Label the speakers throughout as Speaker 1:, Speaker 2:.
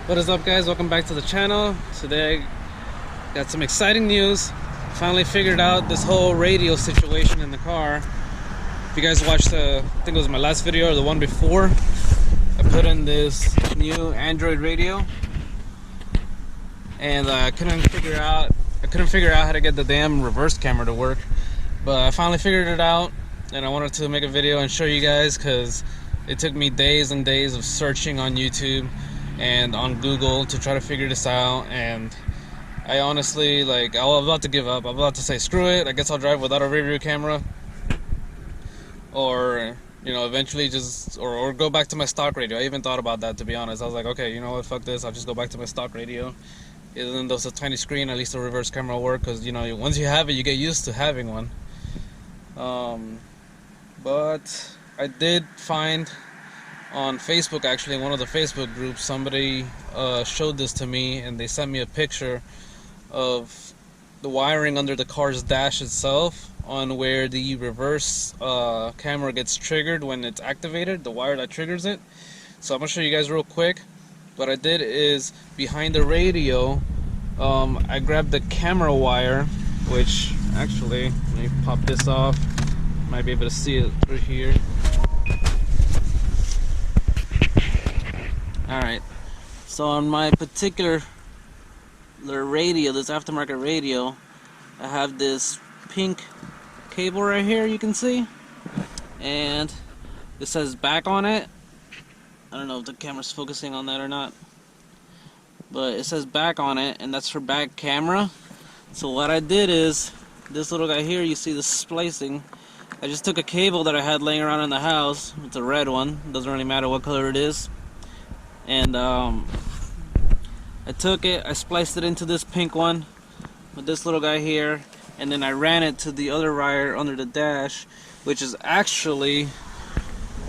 Speaker 1: What is up, guys? Welcome back to the channel. Today I got some exciting news. Finally figured out this whole radio situation in the car. If you guys watched I think it was my last video or the one before, I put in this new Android radio and I couldn't figure out how to get the damn reverse camera to work. But I finally figured it out, and I wanted to make a video and show you guys because it took me days and days of searching on YouTube and on Google to try to figure this out. And I honestly, I was about to give up. I'm about to say screw it, I guess I'll drive without a rear view camera, or eventually just or go back to my stock radio. I even thought about that, to be honest. I was like, okay, you know what, fuck this, I'll just go back to my stock radio. Even though it's a tiny screen, at least the reverse camera will work, because once you have it, you get used to having one. But I did find on Facebook, actually, in one of the Facebook groups, somebody showed this to me, and they sent me a picture of the wiring under the car's dash itself, on where the reverse camera gets triggered when it's activated, the wire that triggers it. So I'm gonna show you guys real quick. What I did is, behind the radio, I grabbed the camera wire, which actually, let me pop this off, might be able to see it through here. Alright, so on my particular radio, this aftermarket radio, I have this pink cable right here, you can see, and it says back on it. I don't know if the camera's focusing on that or not, but it says back on it, and that's for back camera. So what I did is, this little guy here, you see the splicing, I just took a cable that I had laying around in the house. It's a red one, doesn't really matter what color it is, and I took it, I spliced it into this pink one with this little guy here, and then I ran it to the other wire under the dash, which is actually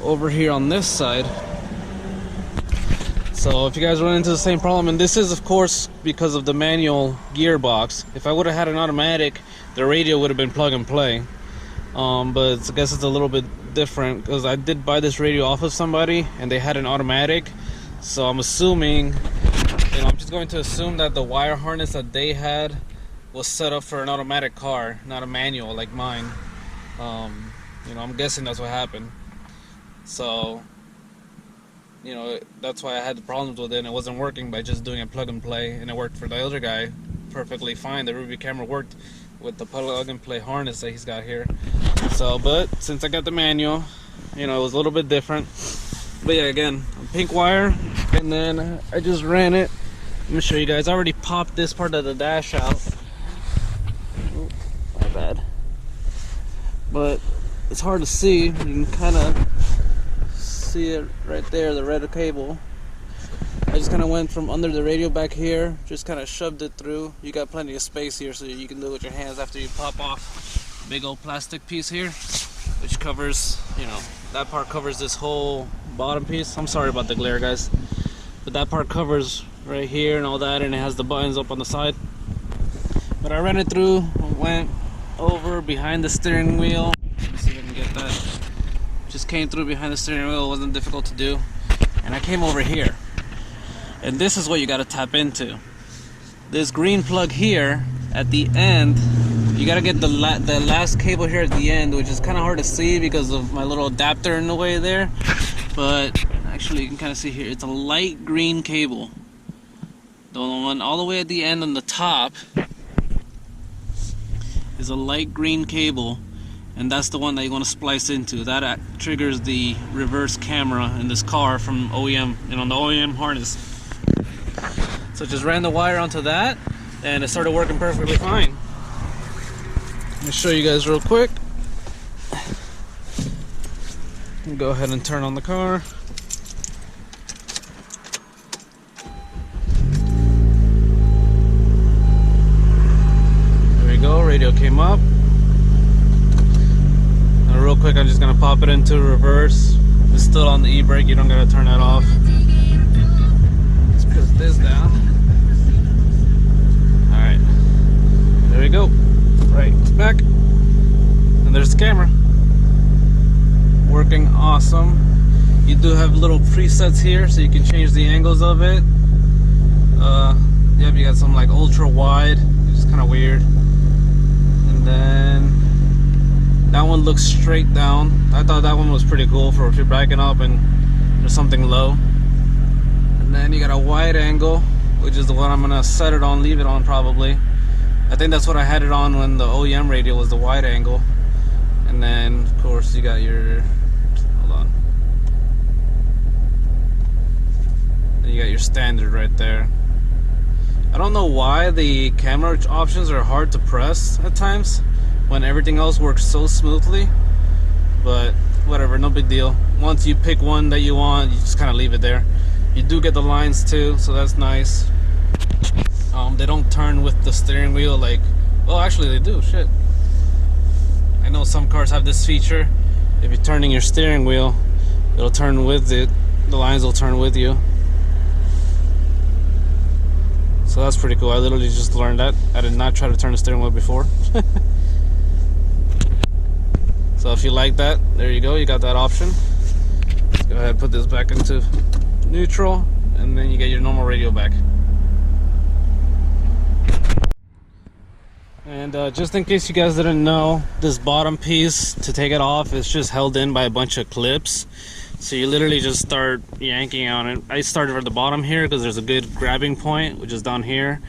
Speaker 1: over here on this side. So if you guys run into the same problem, and this is of course because of the manual gearbox. If I would have had an automatic, the radio would have been plug and play. But I guess it's a little bit different, because I did buy this radio off of somebody and they had an automatic. So I'm assuming, I'm just going to assume that the wire harness that they had was set up for an automatic car, not a manual like mine. I'm guessing that's what happened. So that's why I had the problems with it, and it wasn't working by just doing a plug and play, and it worked for the other guy perfectly fine. The rear view camera worked with the plug and play harness that he's got here. So, but since I got the manual, it was a little bit different. But yeah, again, a pink wire, and then I just ran it. Let me show you guys. I already popped this part of the dash out. Oh, my bad. But it's hard to see. You can kind of see it right there, the red cable. I just kind of went from under the radio back here, just kind of shoved it through. You got plenty of space here, so you can do it with your hands after you pop off big old plastic piece here, which covers, that part covers this whole bottom piece. I'm sorry about the glare, guys, but that part covers right here and all that, and it has the buttons up on the side. But I ran it through, went over behind the steering wheel. Let's see if I can get that. Just came through behind the steering wheel. It wasn't difficult to do, and I came over here, and this is what you got to tap into. This green plug here at the end, you got to get the last cable here at the end, which is kind of hard to see because of my little adapter in the way there, but actually you can kind of see here, it's a light green cable. The one all the way at the end on the top is a light green cable, and that's the one that you want to splice into. That triggers the reverse camera in this car from OEM, the OEM harness. So just ran the wire onto that, and it started working perfectly fine. Let me show you guys real quick. Go ahead and turn on the car. There we go, radio came up. Real quick, I'm just gonna pop it into reverse. It's still on the e-brake, you don't gotta turn that off. Let's put this down. Alright, there we go. Right, it's back. And there's the camera. Working awesome. You do have little presets here, so you can change the angles of it. Yep, you got some like ultra wide, which is kind of weird. And then that one looks straight down. I thought that one was pretty cool for if you're backing up and there's something low. And then you got a wide angle, which is the one I'm gonna set it on, leave it on probably. I think that's what I had it on when the OEM radio was the wide angle. And then of course you got your, hold on. Then you got your standard right there. I don't know why the camera options are hard to press at times when everything else works so smoothly, but whatever, no big deal. Once you pick one that you want, you just kind of leave it there. You do get the lines too, so that's nice. They don't turn with the steering wheel like, well actually they do, shit. I know some cars have this feature. If you're turning your steering wheel, it'll turn with it, the lines will turn with you. So that's pretty cool. I literally just learned that. I did not try to turn the steering wheel before. So if you like that, there you go. You got that option. Go ahead and put this back into neutral, and then you get your normal radio back. And just in case you guys didn't know, this bottom piece, to take it off, is just held in by a bunch of clips. So you literally just start yanking on it. I started at the bottom here because there's a good grabbing point, which is down here,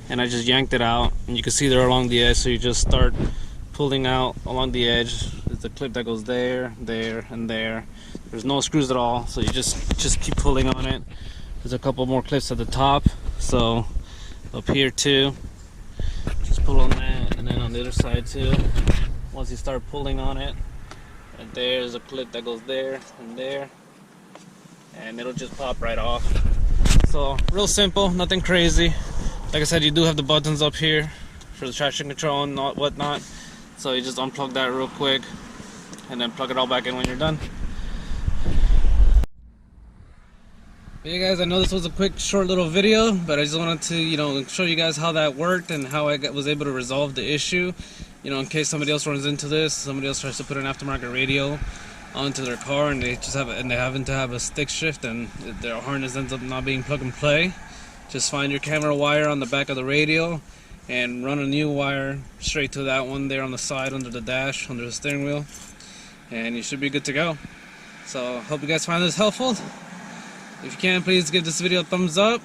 Speaker 1: and I just yanked it out, and you can see there along the edge. So you just start pulling out along the edge. There's a clip that goes there, there, and there. There's no screws at all, so you just keep pulling on it. There's a couple more clips at the top, so up here too. Just pull on that, and then on the other side too. Once you start pulling on it, and there's a clip that goes there and there, and it'll just pop right off. So real simple, nothing crazy. Like I said, you do have the buttons up here for the traction control and whatnot. So you just unplug that real quick, and then plug it all back in when you're done. But yeah guys, I know this was a quick short little video, but I just wanted to, you know, show you guys how that worked and how I was able to resolve the issue. You know, in case somebody else runs into this, somebody else tries to put an aftermarket radio onto their car and they just happen to have a stick shift and their harness ends up not being plug and play. Just find your camera wire on the back of the radio and run a new wire straight to that one there on the side under the dash, under the steering wheel, and you should be good to go. So hope you guys find this helpful. If you can, please give this video a thumbs up.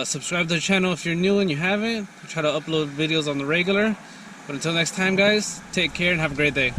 Speaker 1: Subscribe to the channel if you're new and you haven't. I try to upload videos on the regular. But until next time guys, take care and have a great day.